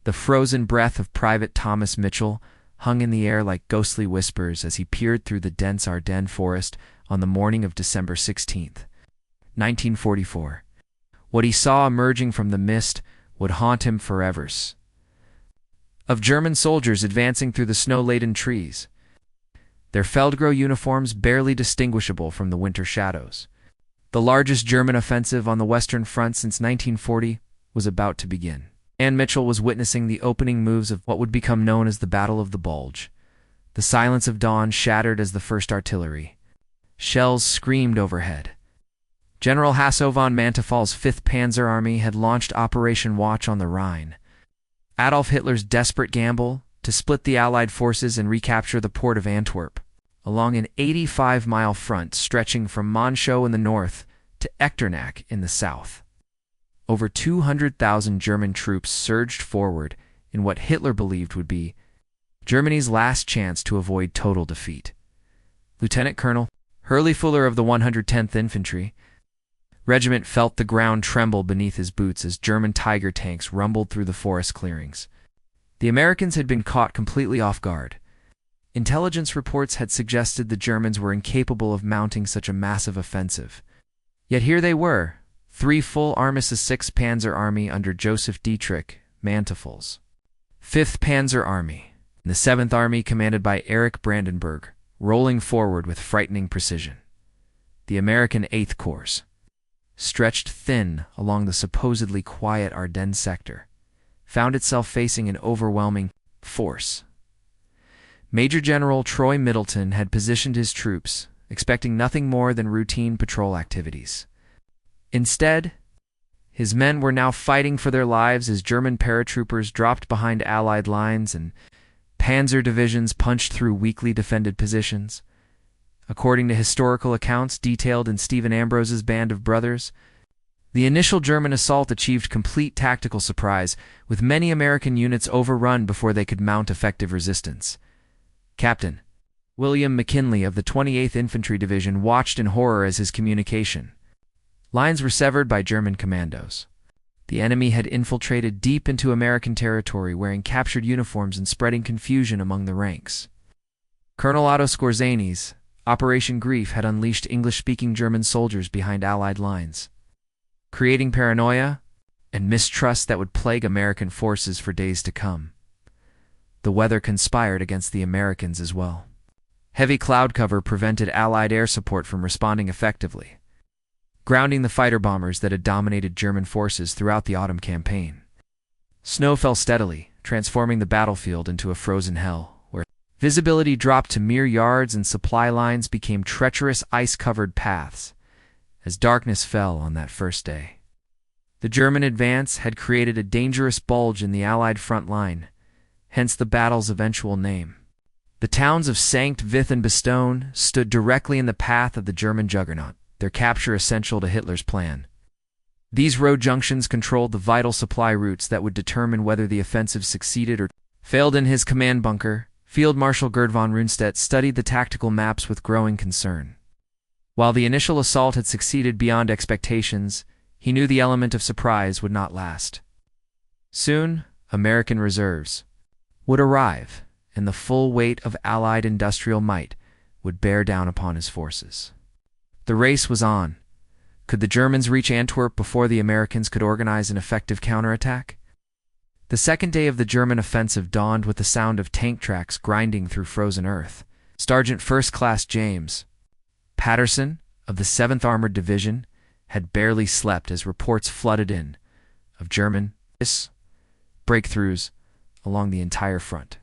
The frozen breath of Private Thomas Mitchell hung in the air like ghostly whispers as he peered through the dense Ardennes forest on the morning of December 16th, 1944. What he saw emerging from the mist would haunt him forever. Of German soldiers advancing through the snow-laden trees, their Feldgrau uniforms barely distinguishable from the winter shadows. The largest German offensive on the Western Front since 1940 was about to begin. And Mitchell was witnessing the opening moves of what would become known as the Battle of the Bulge. The silence of dawn shattered as the first artillery. Shells screamed overhead. General Hasso von Manteufel's 5th Panzer Army had launched Operation Watch on the Rhine. Adolf Hitler's desperate gamble to split the Allied forces and recapture the port of Antwerp, along an 85-mile front stretching from Monschau in the north to Echternach in the south. Over 200,000 German troops surged forward in what Hitler believed would be Germany's last chance to avoid total defeat. Lieutenant Colonel Hurley Fuller of the 110th Infantry Regiment felt the ground tremble beneath his boots as German Tiger tanks rumbled through the forest clearings. The Americans had been caught completely off guard. Intelligence reports had suggested the Germans were incapable of mounting such a massive offensive. Yet here they were, 3 full armies of 6th Panzer Army under Joseph Dietrich Manteufels, 5th Panzer Army, and the 7th Army commanded by Erich Brandenburg, rolling forward with frightening precision. The American 8th Corps, stretched thin along the supposedly quiet Ardennes sector, found itself facing an overwhelming force. Major General Troy Middleton had positioned his troops, expecting nothing more than routine patrol activities. Instead, his men were now fighting for their lives as German paratroopers dropped behind Allied lines and panzer divisions punched through weakly defended positions. According to historical accounts detailed in Stephen Ambrose's Band of Brothers, the initial German assault achieved complete tactical surprise, with many American units overrun before they could mount effective resistance. Captain William McKinley of the 28th Infantry Division watched in horror as his communication lines were severed by German commandos. The enemy had infiltrated deep into American territory, wearing captured uniforms and spreading confusion among the ranks. Colonel Otto Skorzany's Operation Grief had unleashed English-speaking German soldiers behind Allied lines, creating paranoia and mistrust that would plague American forces for days to come. The weather conspired against the Americans as well. Heavy cloud cover prevented Allied air support from responding effectively, grounding the fighter bombers that had dominated German forces throughout the autumn campaign. Snow fell steadily, transforming the battlefield into a frozen hell, where visibility dropped to mere yards and supply lines became treacherous ice-covered paths as darkness fell on that first day. The German advance had created a dangerous bulge in the Allied front line, hence the battle's eventual name. The towns of Sankt Vith and Bastogne stood directly in the path of the German juggernaut, their capture essential to Hitler's plan. These road junctions controlled the vital supply routes that would determine whether the offensive succeeded or failed. In his command bunker, Field Marshal Gerd von Rundstedt studied the tactical maps with growing concern. While the initial assault had succeeded beyond expectations, he knew the element of surprise would not last. Soon, American reserves would arrive, and the full weight of Allied industrial might would bear down upon his forces. The race was on. Could the Germans reach Antwerp before the Americans could organize an effective counterattack? The second day of the German offensive dawned with the sound of tank tracks grinding through frozen earth. Sergeant First Class James Patterson of the 7th Armored Division had barely slept as reports flooded in of German breakthroughs along the entire front.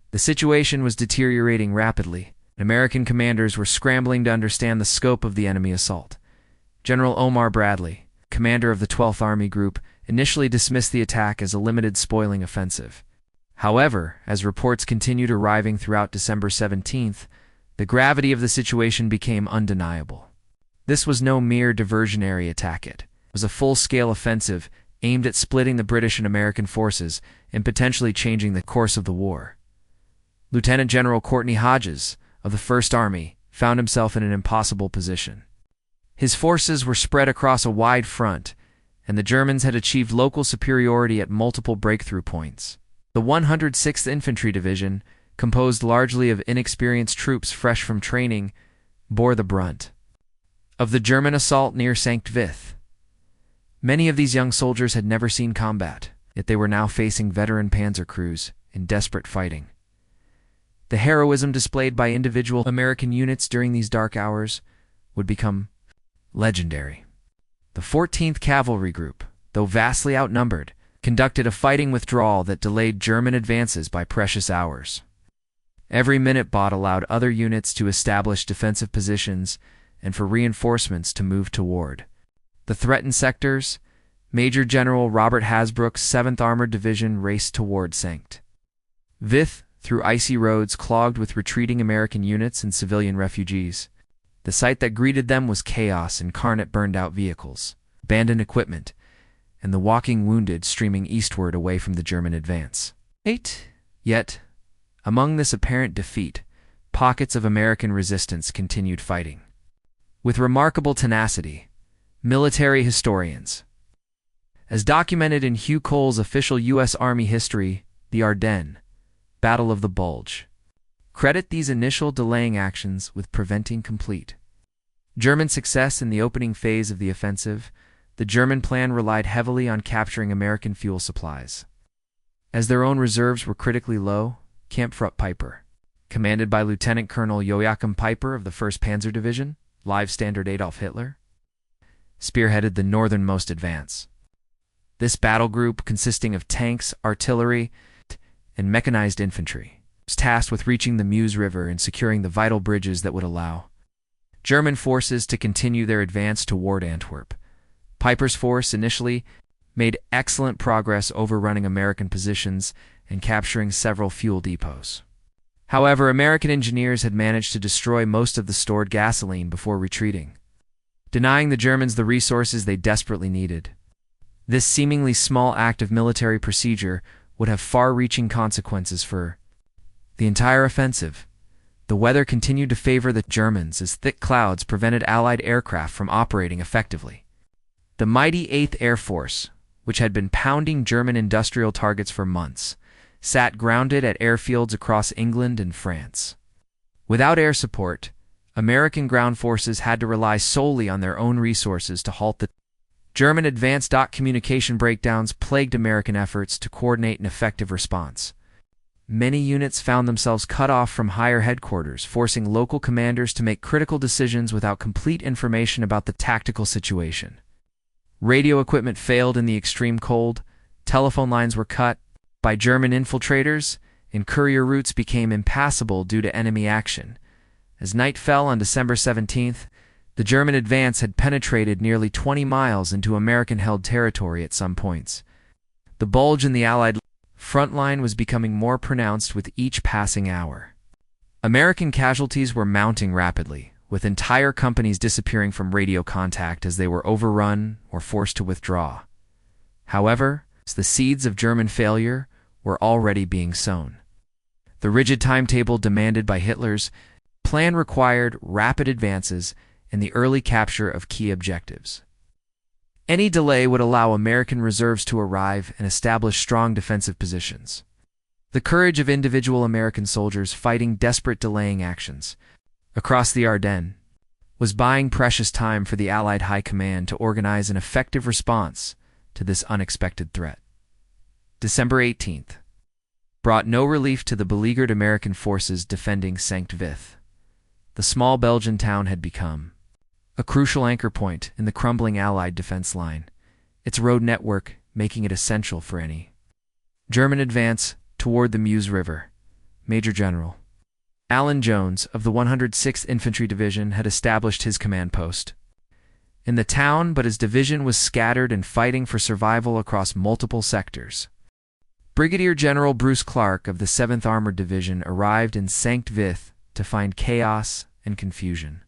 The situation was deteriorating rapidly. American commanders were scrambling to understand the scope of the enemy assault. General Omar Bradley, commander of the 12th Army Group, initially dismissed the attack as a limited spoiling offensive. However, as reports continued arriving throughout December 17th, the gravity of the situation became undeniable. This was no mere diversionary attack. It was a full-scale offensive aimed at splitting the British and American forces and potentially changing the course of the war. Lieutenant General Courtney Hodges of the 1st Army found himself in an impossible position. His forces were spread across a wide front, and the Germans had achieved local superiority at multiple breakthrough points. The 106th Infantry Division, composed largely of inexperienced troops fresh from training, bore the brunt of the German assault near St. Vith. Many of these young soldiers had never seen combat, yet they were now facing veteran panzer crews in desperate fighting. The heroism displayed by individual American units during these dark hours would become legendary. The 14th Cavalry Group, though vastly outnumbered, conducted a fighting withdrawal that delayed German advances by precious hours. Every minute bought allowed other units to establish defensive positions and for reinforcements to move toward the threatened sectors. Major General Robert Hasbrook's 7th Armored Division raced toward St. Vith through icy roads clogged with retreating American units and civilian refugees. The sight that greeted them was chaos: incarnate burned-out vehicles, abandoned equipment, and the walking wounded streaming eastward away from the German advance. Yet, among this apparent defeat, pockets of American resistance continued fighting. With remarkable tenacity, military historians, as documented in Hugh Cole's official U.S. Army history, the Ardennes, Battle of the Bulge, credit these initial delaying actions with preventing complete German success in the opening phase of the offensive. The German plan relied heavily on capturing American fuel supplies. As their own reserves were critically low, Kampfgruppe Peiper, commanded by Lieutenant Colonel Joachim Peiper of the 1st Panzer Division, Live Standard Adolf Hitler, spearheaded the northernmost advance. This battle group, consisting of tanks, artillery, and mechanized infantry, was tasked with reaching the Meuse River and securing the vital bridges that would allow German forces to continue their advance toward Antwerp. Peiper's force initially made excellent progress overrunning American positions and capturing several fuel depots. However, American engineers had managed to destroy most of the stored gasoline before retreating, denying the Germans the resources they desperately needed. This seemingly small act of military procedure would have far-reaching consequences for the entire offensive. The weather continued to favor the Germans as thick clouds prevented Allied aircraft from operating effectively. The mighty 8th Air Force, which had been pounding German industrial targets for months, sat grounded at airfields across England and France. Without air support, American ground forces had to rely solely on their own resources to halt the German advance. Communication breakdowns plagued American efforts to coordinate an effective response. Many units found themselves cut off from higher headquarters, forcing local commanders to make critical decisions without complete information about the tactical situation. Radio equipment failed in the extreme cold, telephone lines were cut by German infiltrators, and courier routes became impassable due to enemy action. As night fell on December 17th, the German advance had penetrated nearly 20 miles into American-held territory at some points. The bulge in the Allied front line was becoming more pronounced with each passing hour. American casualties were mounting rapidly, with entire companies disappearing from radio contact as they were overrun or forced to withdraw. However, the seeds of German failure were already being sown. The rigid timetable demanded by Hitler's plan required rapid advances and the early capture of key objectives. Any delay would allow American reserves to arrive and establish strong defensive positions. The courage of individual American soldiers fighting desperate delaying actions across the Ardennes was buying precious time for the Allied High Command to organize an effective response to this unexpected threat. December 18th brought no relief to the beleaguered American forces defending St. Vith. The small Belgian town had become a crucial anchor point in the crumbling Allied defense line, its road network making it essential for any German advance toward the Meuse River. Major General Alan Jones of the 106th Infantry Division had established his command post in the town, but his division was scattered and fighting for survival across multiple sectors. Brigadier General Bruce Clark of the 7th Armored Division arrived in St. Vith to find chaos and confusion.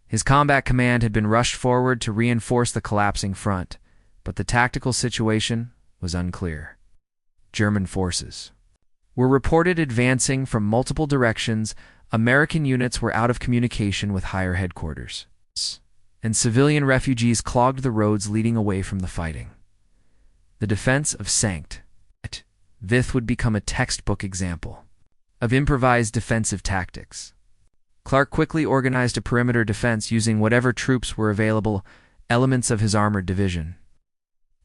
His combat command had been rushed forward to reinforce the collapsing front, but the tactical situation was unclear. German forces were reported advancing from multiple directions. American units were out of communication with higher headquarters, and civilian refugees clogged the roads leading away from the fighting. The defense of St. Vith would become a textbook example of improvised defensive tactics. Clark quickly organized a perimeter defense using whatever troops were available, elements of his armored division.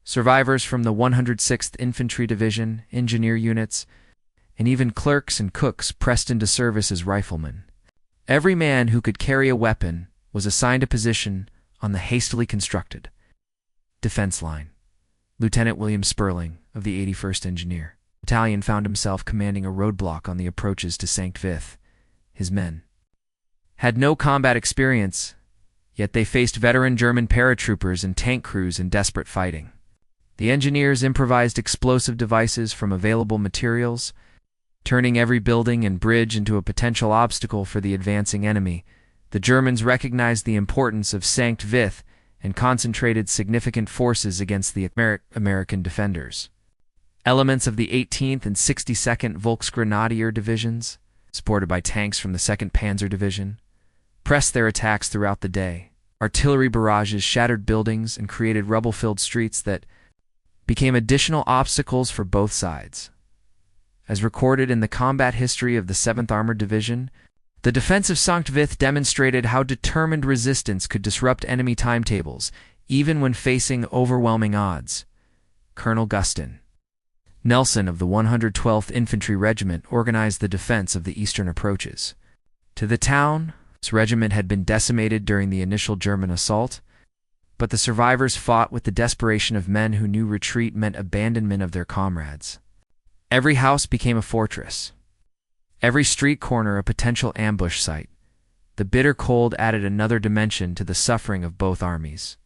Survivors from the 106th Infantry Division, engineer units, and even clerks and cooks pressed into service as riflemen. Every man who could carry a weapon was assigned a position on the hastily constructed defense line. Lieutenant William Sperling of the 81st Engineer Battalion found himself commanding a roadblock on the approaches to St. Vith. His men had no combat experience, yet they faced veteran German paratroopers and tank crews in desperate fighting. The engineers improvised explosive devices from available materials, turning every building and bridge into a potential obstacle for the advancing enemy. The Germans recognized the importance of St. Vith and concentrated significant forces against the American defenders. Elements of the 18th and 62nd Volksgrenadier Divisions, supported by tanks from the 2nd Panzer Division, pressed their attacks throughout the day. Artillery barrages shattered buildings and created rubble-filled streets that became additional obstacles for both sides. As recorded in the combat history of the 7th Armored Division, the defense of St. Vith demonstrated how determined resistance could disrupt enemy timetables, even when facing overwhelming odds. Colonel Gustin Nelson of the 112th Infantry Regiment organized the defense of the eastern approaches to the town. This regiment had been decimated during the initial German assault, but the survivors fought with the desperation of men who knew retreat meant abandonment of their comrades. Every house became a fortress, every street corner a potential ambush site. The bitter cold added another dimension to the suffering of both armies.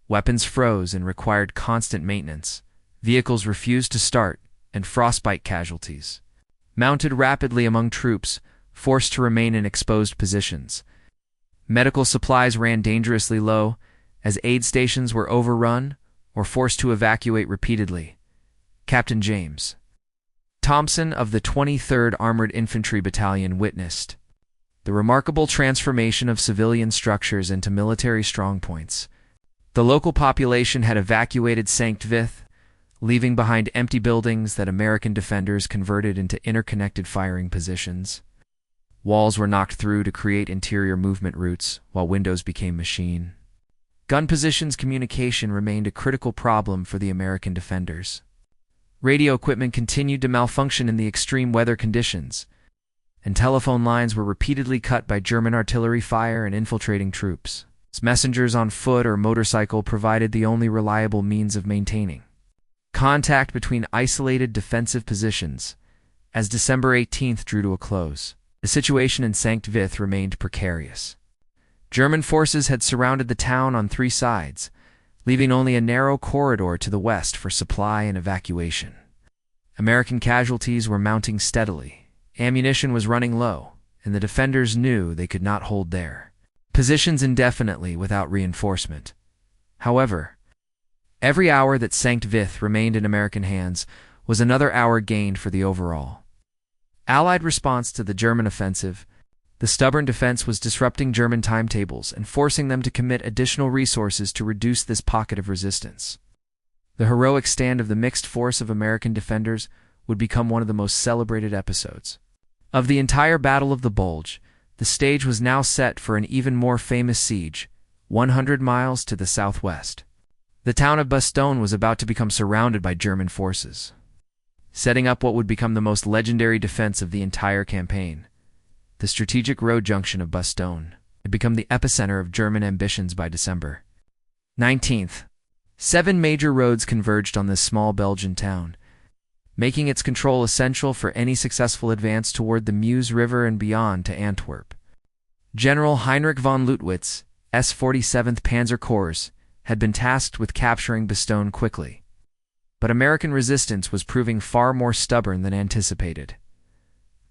Weapons froze and required constant maintenance. Vehicles refused to start, and frostbite casualties mounted rapidly among troops, forced to remain in exposed positions. Medical supplies ran dangerously low, as aid stations were overrun or forced to evacuate repeatedly. Captain James Thompson of the 23rd Armored Infantry Battalion witnessed the remarkable transformation of civilian structures into military strongpoints. The local population had evacuated St. Vith, leaving behind empty buildings that American defenders converted into interconnected firing positions. Walls were knocked through to create interior movement routes, while windows became machine. Gun positions communication remained a critical problem for the American defenders. Radio equipment continued to malfunction in the extreme weather conditions, and telephone lines were repeatedly cut by German artillery fire and infiltrating troops. Messengers on foot or motorcycle provided the only reliable means of maintaining contact between isolated defensive positions. As December 18th drew to a close, the situation in St. Vith remained precarious. German forces had surrounded the town on three sides, leaving only a narrow corridor to the west for supply and evacuation. American casualties were mounting steadily, ammunition was running low, and the defenders knew they could not hold their positions indefinitely without reinforcement. However, every hour that St. Vith remained in American hands was another hour gained for the overall Allied response to the German offensive. The stubborn defense was disrupting German timetables and forcing them to commit additional resources to reduce this pocket of resistance. The heroic stand of the mixed force of American defenders would become one of the most celebrated episodes of the entire Battle of the Bulge. The stage was now set for an even more famous siege, 100 miles to the southwest. The town of Bastogne was about to become surrounded by German forces, setting up what would become the most legendary defense of the entire campaign. The strategic road junction of Bastogne had become the epicenter of German ambitions by December 19th. 7 major roads converged on this small Belgian town, making its control essential for any successful advance toward the Meuse River and beyond to Antwerp. General Heinrich von Leutwitz, S-47th Panzer Corps, had been tasked with capturing Bastogne quickly. But American resistance was proving far more stubborn than anticipated.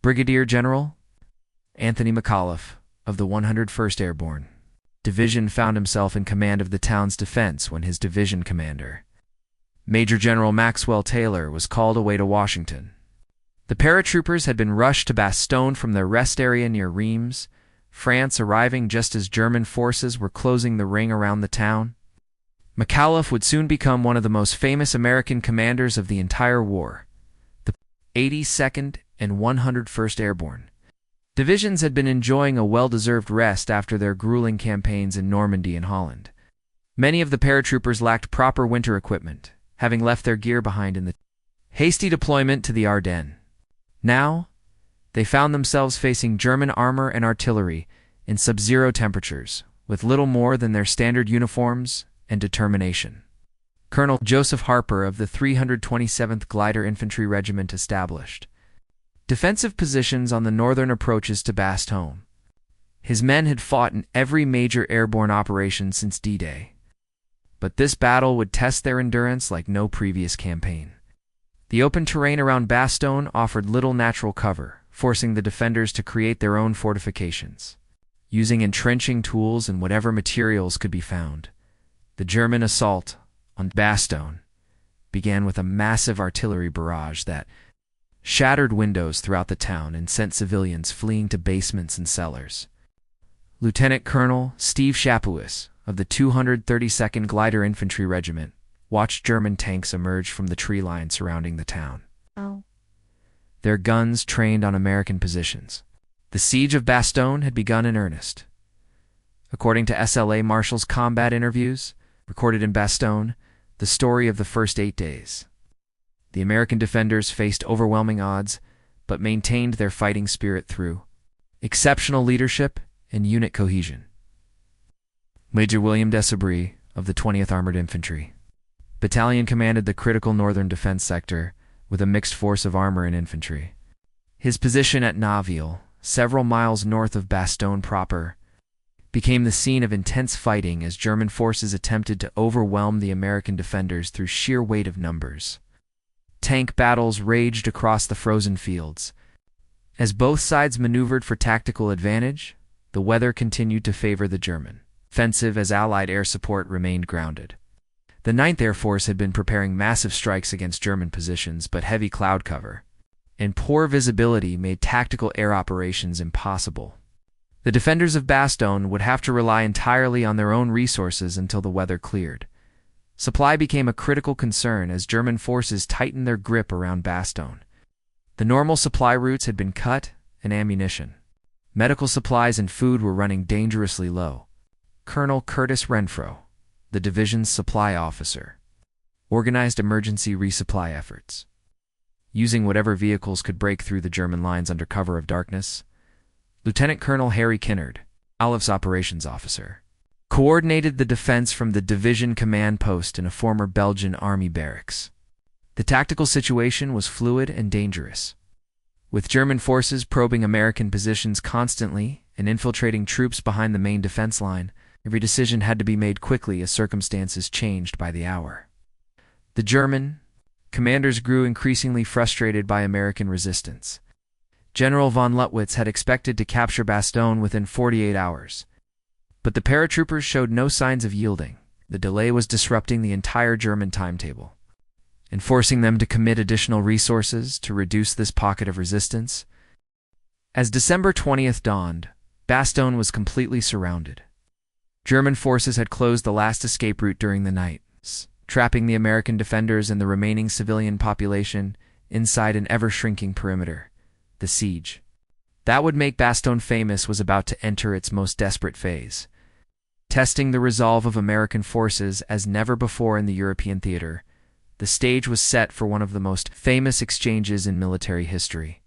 Brigadier General Anthony McAuliffe of the 101st Airborne Division found himself in command of the town's defense when his division commander, Major General Maxwell Taylor, was called away to Washington. The paratroopers had been rushed to Bastogne from their rest area near Reims, France, arriving just as German forces were closing the ring around the town. McAuliffe would soon become one of the most famous American commanders of the entire war. The 82nd and 101st Airborne. Divisions had been enjoying a well-deserved rest after their grueling campaigns in Normandy and Holland. Many of the paratroopers lacked proper winter equipment, having left their gear behind in the hasty deployment to the Ardennes. Now, they found themselves facing German armor and artillery in sub-zero temperatures, with little more than their standard uniforms and determination. Colonel Joseph Harper of the 327th Glider Infantry Regiment established defensive positions on the northern approaches to Bastogne. His men had fought in every major airborne operation since D-Day, but this battle would test their endurance like no previous campaign. The open terrain around Bastogne offered little natural cover, forcing the defenders to create their own fortifications. Using entrenching tools and whatever materials could be found, the German assault on Bastogne began with a massive artillery barrage that shattered windows throughout the town and sent civilians fleeing to basements and cellars. Lieutenant Colonel Steve Chapuis of the 232nd Glider Infantry Regiment watched German tanks emerge from the tree line surrounding the town. Their guns trained on American positions. The siege of Bastogne had begun in earnest. According to SLA Marshall's combat interviews, recorded in Bastogne, the story of the first 8 days. The American defenders faced overwhelming odds, but maintained their fighting spirit through exceptional leadership and unit cohesion. Major William Desabry of the 20th Armored Infantry Battalion commanded the critical northern defense sector with a mixed force of armor and infantry. His position at Naville, several miles north of Bastogne proper, became the scene of intense fighting as German forces attempted to overwhelm the American defenders through sheer weight of numbers. Tank battles raged across the frozen fields. As both sides maneuvered for tactical advantage, the weather continued to favor the German offensive as Allied air support remained grounded. The 9th Air Force had been preparing massive strikes against German positions, but heavy cloud cover and poor visibility made tactical air operations impossible. The defenders of Bastogne would have to rely entirely on their own resources until the weather cleared. Supply became a critical concern as German forces tightened their grip around Bastogne. The normal supply routes had been cut, and ammunition, medical supplies, and food were running dangerously low. Colonel Curtis Renfro, the division's supply officer, organized emergency resupply efforts. Using whatever vehicles could break through the German lines under cover of darkness, Lieutenant Colonel Harry Kinnard, Olive's operations officer, coordinated the defense from the division command post in a former Belgian army barracks. The tactical situation was fluid and dangerous. With German forces probing American positions constantly and infiltrating troops behind the main defense line, every decision had to be made quickly as circumstances changed by the hour. The German commanders grew increasingly frustrated by American resistance. General von Luttwitz had expected to capture Bastogne within 48 hours. But the paratroopers showed no signs of yielding. The delay was disrupting the entire German timetable and forcing them to commit additional resources to reduce this pocket of resistance. As December 20th dawned, Bastogne was completely surrounded. German forces had closed the last escape route during the night, trapping the American defenders and the remaining civilian population inside an ever-shrinking perimeter. The siege that would make Bastogne famous was about to enter its most desperate phase. Testing the resolve of American forces as never before in the European theater, the stage was set for one of the most famous exchanges in military history.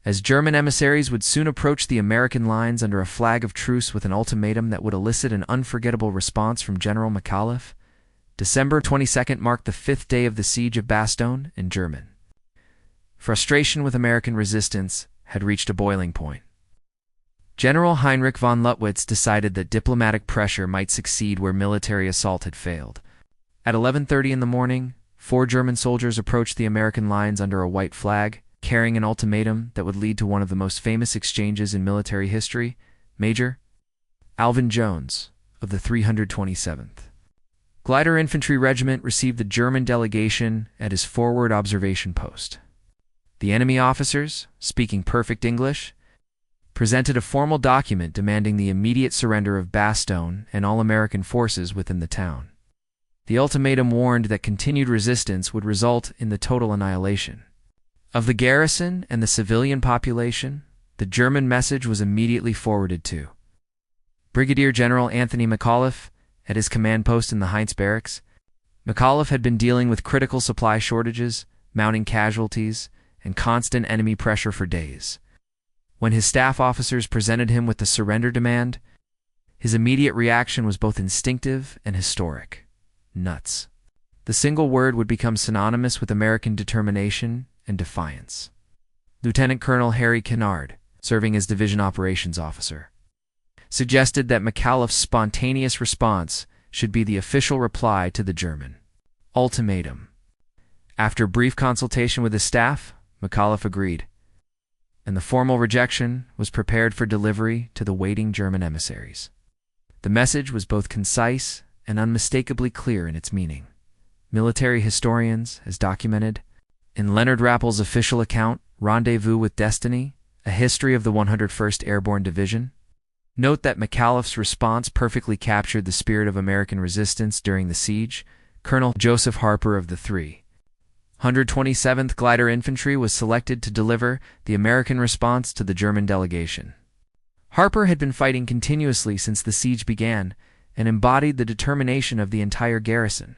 As German emissaries would soon approach the American lines under a flag of truce with an ultimatum that would elicit an unforgettable response from General McAuliffe, December 22nd marked the 5th day of the siege of Bastogne in German. Frustration with American resistance had reached a boiling point. General Heinrich von Luttwitz decided that diplomatic pressure might succeed where military assault had failed. At 11:30 in the morning, 4 German soldiers approached the American lines under a white flag, carrying an ultimatum that would lead to one of the most famous exchanges in military history. Major Alvin Jones of the 327th Glider Infantry Regiment received the German delegation at his forward observation post. The enemy officers, speaking perfect English, presented a formal document demanding the immediate surrender of Bastogne and all American forces within the town. The ultimatum warned that continued resistance would result in the total annihilation Of the garrison and the civilian population, the German message was immediately forwarded to Brigadier General Anthony McAuliffe at his command post in the Heinz Barracks. McAuliffe had been dealing with critical supply shortages, mounting casualties, and constant enemy pressure for days. When his staff officers presented him with the surrender demand, his immediate reaction was both instinctive and historic. Nuts. The single word would become synonymous with American determination and defiance. Lieutenant Colonel Harry Kennard, serving as division operations officer, suggested that McAuliffe's spontaneous response should be the official reply to the German ultimatum. After brief consultation with his staff, McAuliffe agreed, and the formal rejection was prepared for delivery to the waiting German emissaries. The message was both concise and unmistakably clear in its meaning. Military historians, as documented in Leonard Rappel's official account, Rendezvous with Destiny, A History of the 101st Airborne Division, note that McAuliffe's response perfectly captured the spirit of American resistance during the siege. Colonel Joseph Harper of the 327th Glider Infantry was selected to deliver the American response to the German delegation. Harper had been fighting continuously since the siege began and embodied the determination of the entire garrison.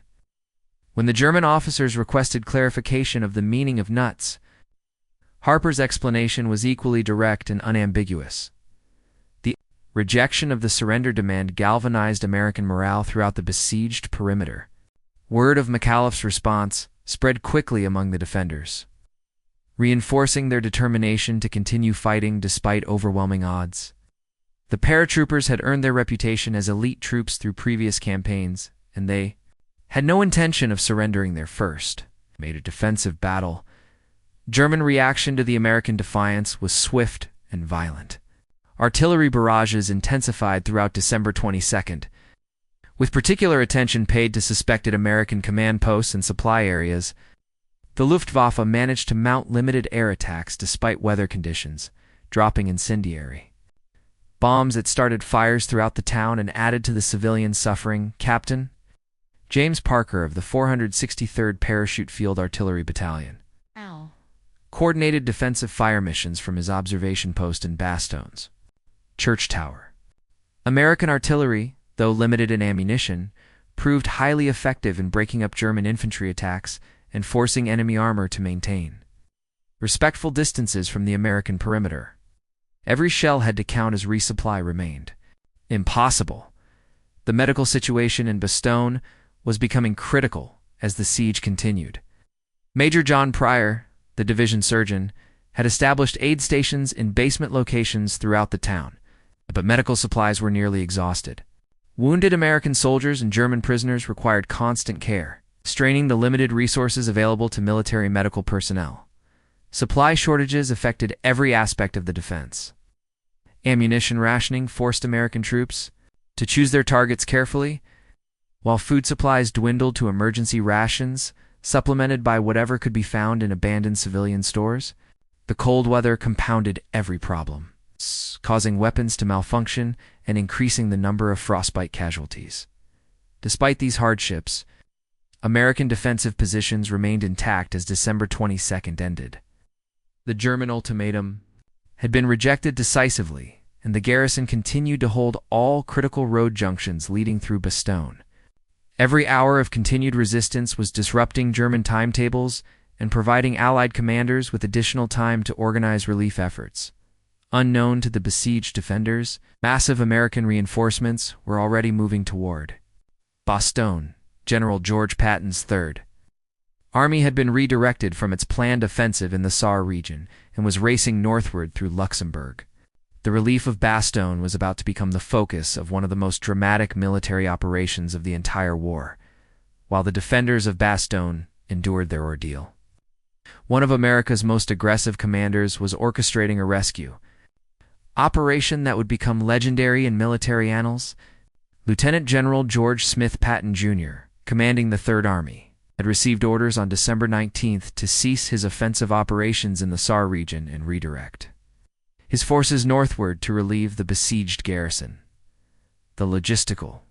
When the German officers requested clarification of the meaning of nuts, Harper's explanation was equally direct and unambiguous. The rejection of the surrender demand galvanized American morale throughout the besieged perimeter. Word of McAuliffe's response spread quickly among the defenders, reinforcing their determination to continue fighting despite overwhelming odds. The paratroopers had earned their reputation as elite troops through previous campaigns, and they had no intention of surrendering their first, made a defensive battle. German reaction to the American defiance was swift and violent. Artillery barrages intensified throughout December 22nd, with particular attention paid to suspected American command posts and supply areas. The Luftwaffe managed to mount limited air attacks despite weather conditions, dropping incendiary bombs that started fires throughout the town and added to the civilian suffering. Captain James Parker of the 463rd Parachute Field Artillery Battalion coordinated defensive fire missions from his observation post in Bastones Church Tower. American artillery, though limited in ammunition, proved highly effective in breaking up German infantry attacks and forcing enemy armor to maintain respectful distances from the American perimeter. Every shell had to count as resupply remained impossible. The medical situation in Bastogne was becoming critical as the siege continued. Major John Pryor, the division surgeon, had established aid stations in basement locations throughout the town, but medical supplies were nearly exhausted. Wounded American soldiers and German prisoners required constant care, straining the limited resources available to military medical personnel. Supply shortages affected every aspect of the defense. Ammunition rationing forced American troops to choose their targets carefully, while food supplies dwindled to emergency rations, supplemented by whatever could be found in abandoned civilian stores. The cold weather compounded every problem, causing weapons to malfunction and increasing the number of frostbite casualties. Despite these hardships, American defensive positions remained intact as December 22nd ended. The German ultimatum had been rejected decisively, and the garrison continued to hold all critical road junctions leading through Bastogne. Every hour of continued resistance was disrupting German timetables and providing Allied commanders with additional time to organize relief efforts. Unknown to the besieged defenders, massive American reinforcements were already moving toward Bastogne. General George Patton's Third Army had been redirected from its planned offensive in the Saar region and was racing northward through Luxembourg. The relief of Bastogne was about to become the focus of one of the most dramatic military operations of the entire war, while the defenders of Bastogne endured their ordeal. One of America's most aggressive commanders was orchestrating a rescue operation that would become legendary in military annals. Lieutenant General George Smith Patton, Jr., commanding the Third Army, had received orders on December 19th to cease his offensive operations in the Saar region and redirect his forces northward to relieve the besieged garrison. The logistical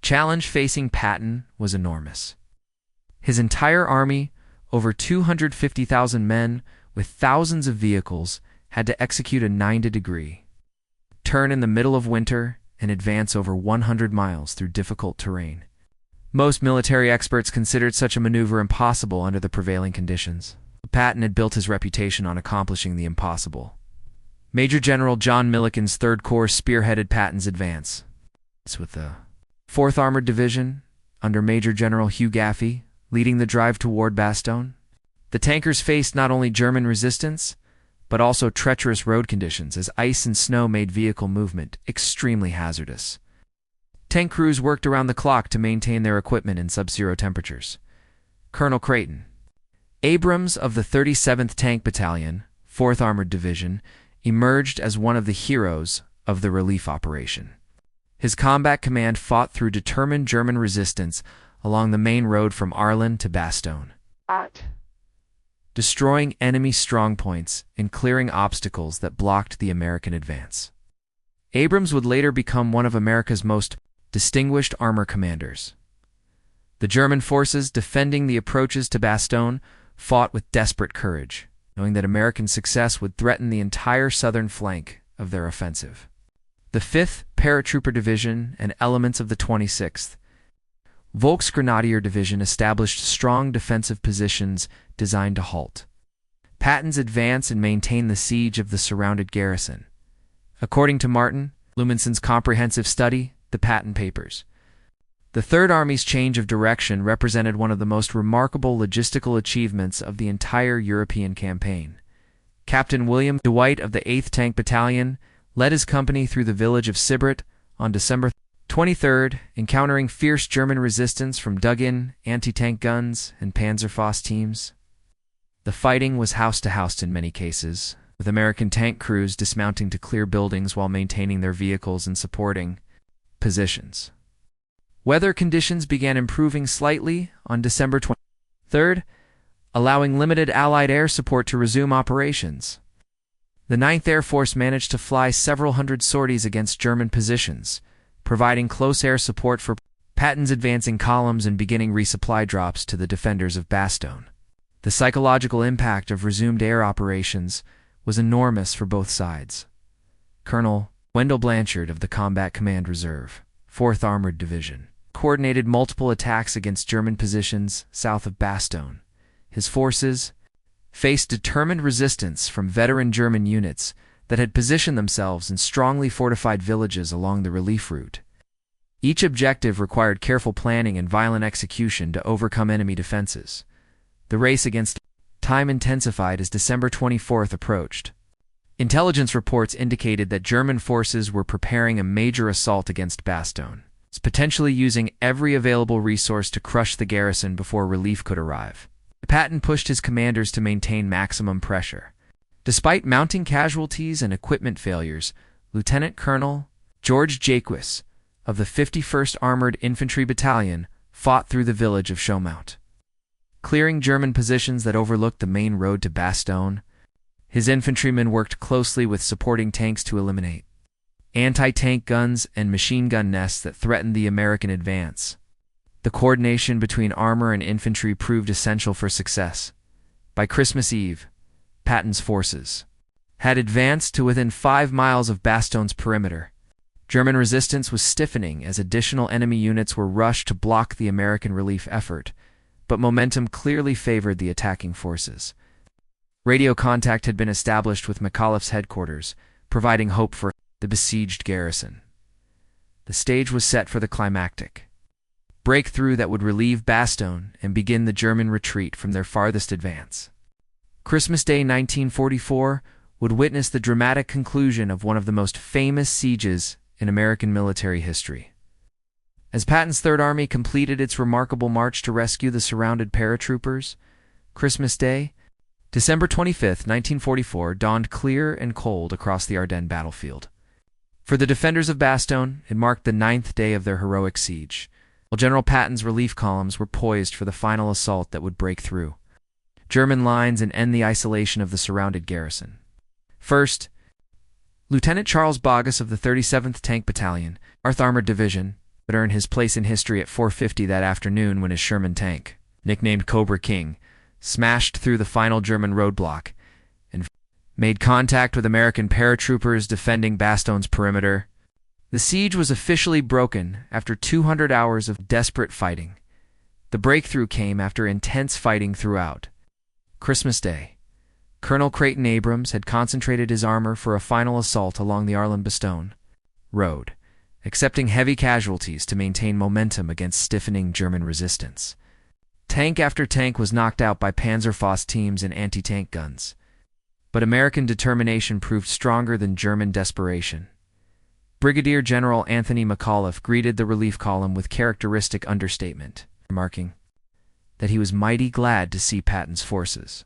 challenge facing Patton was enormous. His entire army, over 250,000 men, with thousands of vehicles, had to execute a 90-degree turn in the middle of winter and advance over 100 miles through difficult terrain. Most military experts considered such a maneuver impossible under the prevailing conditions. Patton had built his reputation on accomplishing the impossible. Major General John Milliken's 3rd Corps spearheaded Patton's advance, with the 4th Armored Division, under Major General Hugh Gaffey, leading the drive toward Bastogne. The tankers faced not only German resistance, but also treacherous road conditions as ice and snow made vehicle movement extremely hazardous. Tank crews worked around the clock to maintain their equipment in sub-zero temperatures. Colonel Creighton Abrams of the 37th Tank Battalion, 4th Armored Division, emerged as one of the heroes of the relief operation. His combat command fought through determined German resistance along the main road from Arlon to Bastogne, destroying enemy strongpoints and clearing obstacles that blocked the American advance. Abrams would later become one of America's most distinguished armor commanders. The German forces defending the approaches to Bastogne fought with desperate courage, knowing that American success would threaten the entire southern flank of their offensive. The 5th Paratrooper Division and elements of the 26th Volksgrenadier Division established strong defensive positions designed to halt Patton's advance and maintain the siege of the surrounded garrison. According to Martin Luminson's comprehensive study, The Patton Papers, the Third Army's change of direction represented one of the most remarkable logistical achievements of the entire European campaign. Captain William Dwight of the 8th Tank Battalion led his company through the village of Sibrit on December 23rd, encountering fierce German resistance from dug-in anti-tank guns and Panzerfaust teams. The fighting was house-to-house in many cases, with American tank crews dismounting to clear buildings while maintaining their vehicles and supporting positions. Weather conditions began improving slightly on December 23rd, allowing limited Allied air support to resume operations. The 9th Air Force managed to fly several hundred sorties against German positions, providing close air support for Patton's advancing columns and beginning resupply drops to the defenders of Bastogne. The psychological impact of resumed air operations was enormous for both sides. Colonel Wendell Blanchard of the Combat Command Reserve, 4th Armored Division, coordinated multiple attacks against German positions south of Bastogne. His forces faced determined resistance from veteran German units that had positioned themselves in strongly fortified villages along the relief route. Each objective required careful planning and violent execution to overcome enemy defenses. The race against time intensified as December 24th approached. Intelligence reports indicated that German forces were preparing a major assault against Bastogne, potentially using every available resource to crush the garrison before relief could arrive. Patton pushed his commanders to maintain maximum pressure. Despite mounting casualties and equipment failures, Lieutenant Colonel George Jaques of the 51st Armored Infantry Battalion fought through the village of Chaumont, clearing German positions that overlooked the main road to Bastogne. His infantrymen worked closely with supporting tanks to eliminate anti-tank guns and machine gun nests that threatened the American advance. The coordination between armor and infantry proved essential for success. By Christmas Eve, Patton's forces had advanced to within 5 miles of Bastogne's perimeter. German resistance was stiffening as additional enemy units were rushed to block the American relief effort, but momentum clearly favored the attacking forces. Radio contact had been established with McAuliffe's headquarters, providing hope for the besieged garrison. The stage was set for the climactic breakthrough that would relieve Bastogne and begin the German retreat from their farthest advance. Christmas Day 1944 would witness the dramatic conclusion of one of the most famous sieges in American military history. As Patton's Third Army completed its remarkable march to rescue the surrounded paratroopers, Christmas Day, December 25, 1944, dawned clear and cold across the Ardennes battlefield. For the defenders of Bastogne, it marked the 9th day of their heroic siege, while General Patton's relief columns were poised for the final assault that would break through German lines and end the isolation of the surrounded garrison. First, Lieutenant Charles Boggess of the 37th Tank Battalion, 4th Armored Division, would earn his place in history at 4:50 that afternoon when his Sherman tank, nicknamed Cobra King, smashed through the final German roadblock, made contact with American paratroopers defending Bastone's perimeter. The siege was officially broken after 200 hours of desperate fighting. The breakthrough came after intense fighting throughout. Christmas Day. Colonel Creighton Abrams had concentrated his armor for a final assault along the Arlon-Bastogne road, accepting heavy casualties to maintain momentum against stiffening German resistance. Tank after tank was knocked out by Panzerfaust teams and anti-tank guns. But American determination proved stronger than German desperation. Brigadier General Anthony McAuliffe greeted the relief column with characteristic understatement, remarking that he was mighty glad to see Patton's forces.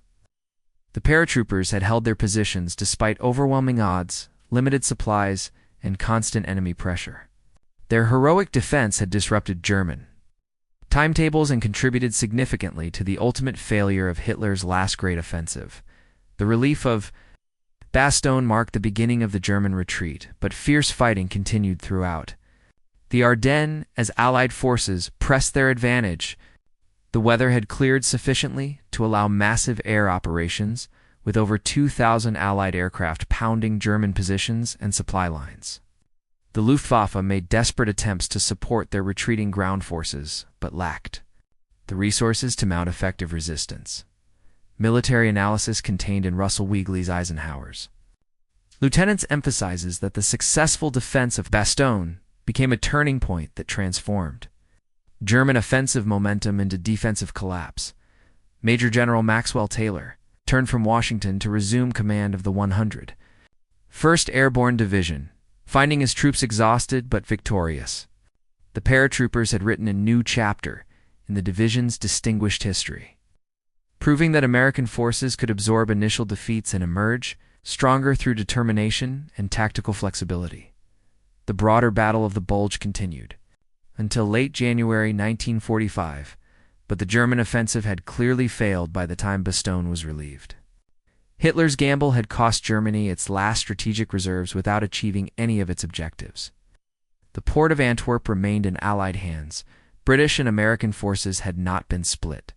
The paratroopers had held their positions despite overwhelming odds, limited supplies, and constant enemy pressure. Their heroic defense had disrupted German timetables and contributed significantly to the ultimate failure of Hitler's last great offensive. The relief of Bastogne marked the beginning of the German retreat, but fierce fighting continued throughout. The Ardennes, as Allied forces pressed their advantage, the weather had cleared sufficiently to allow massive air operations, with over 2,000 Allied aircraft pounding German positions and supply lines. The Luftwaffe made desperate attempts to support their retreating ground forces, but lacked the resources to mount effective resistance. Military analysis contained in Russell Weigley's Eisenhower's Lieutenants emphasizes that the successful defense of Bastogne became a turning point that transformed German offensive momentum into defensive collapse. Major General Maxwell Taylor turned from Washington to resume command of the 101st Airborne Division, finding his troops exhausted but victorious. The paratroopers had written a new chapter in the division's distinguished history, proving that American forces could absorb initial defeats and emerge stronger through determination and tactical flexibility. The broader Battle of the Bulge continued until late January 1945, but the German offensive had clearly failed by the time Bastogne was relieved. Hitler's gamble had cost Germany its last strategic reserves without achieving any of its objectives. The port of Antwerp remained in Allied hands. British and American forces had not been split,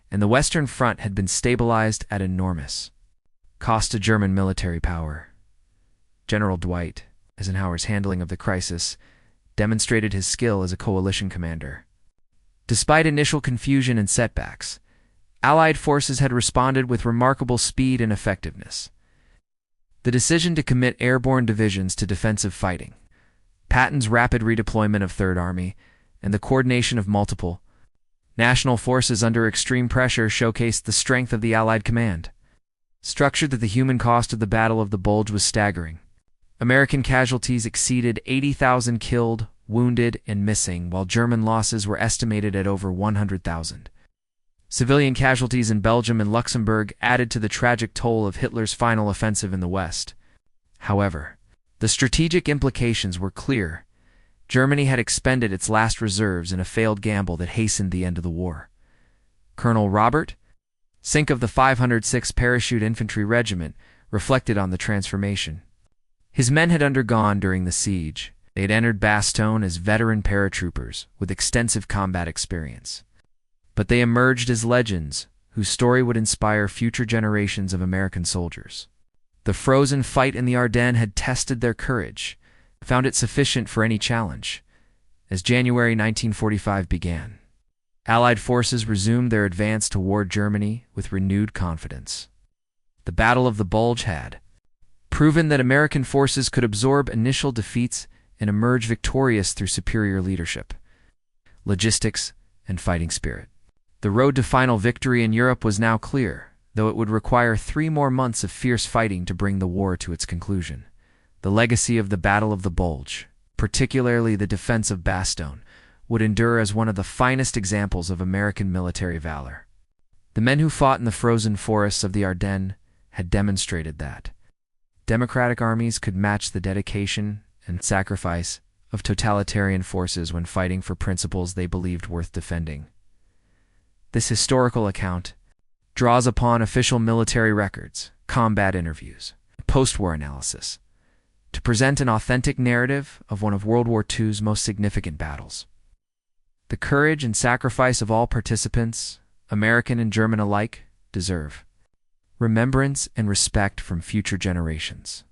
and the Western Front had been stabilized at enormous cost to German military power. General Dwight Eisenhower's handling of the crisis demonstrated his skill as a coalition commander. Despite initial confusion and setbacks, Allied forces had responded with remarkable speed and effectiveness. The decision to commit airborne divisions to defensive fighting, Patton's rapid redeployment of Third Army, and the coordination of multiple national forces under extreme pressure showcased the strength of the Allied command. Structured that the human cost of the Battle of the Bulge was staggering. American casualties exceeded 80,000 killed, wounded, and missing, while German losses were estimated at over 100,000. Civilian casualties in Belgium and Luxembourg added to the tragic toll of Hitler's final offensive in the West. However, the strategic implications were clear. Germany had expended its last reserves in a failed gamble that hastened the end of the war. Colonel Robert Sink of the 506th Parachute Infantry Regiment reflected on the transformation his men had undergone during the siege. They had entered Bastogne as veteran paratroopers with extensive combat experience. But they emerged as legends whose story would inspire future generations of American soldiers. The frozen fight in the Ardennes had tested their courage, found it sufficient for any challenge. As January 1945 began, Allied forces resumed their advance toward Germany with renewed confidence. The Battle of the Bulge had proven that American forces could absorb initial defeats and emerge victorious through superior leadership, logistics, and fighting spirit. The road to final victory in Europe was now clear, though it would require 3 more months of fierce fighting to bring the war to its conclusion. The legacy of the Battle of the Bulge, particularly the defense of Bastogne, would endure as one of the finest examples of American military valor. The men who fought in the frozen forests of the Ardennes had demonstrated that democratic armies could match the dedication and sacrifice of totalitarian forces when fighting for principles they believed worth defending. This historical account draws upon official military records, combat interviews, and post-war analysis to present an authentic narrative of one of World War II's most significant battles. The courage and sacrifice of all participants, American and German alike, deserve remembrance and respect from future generations.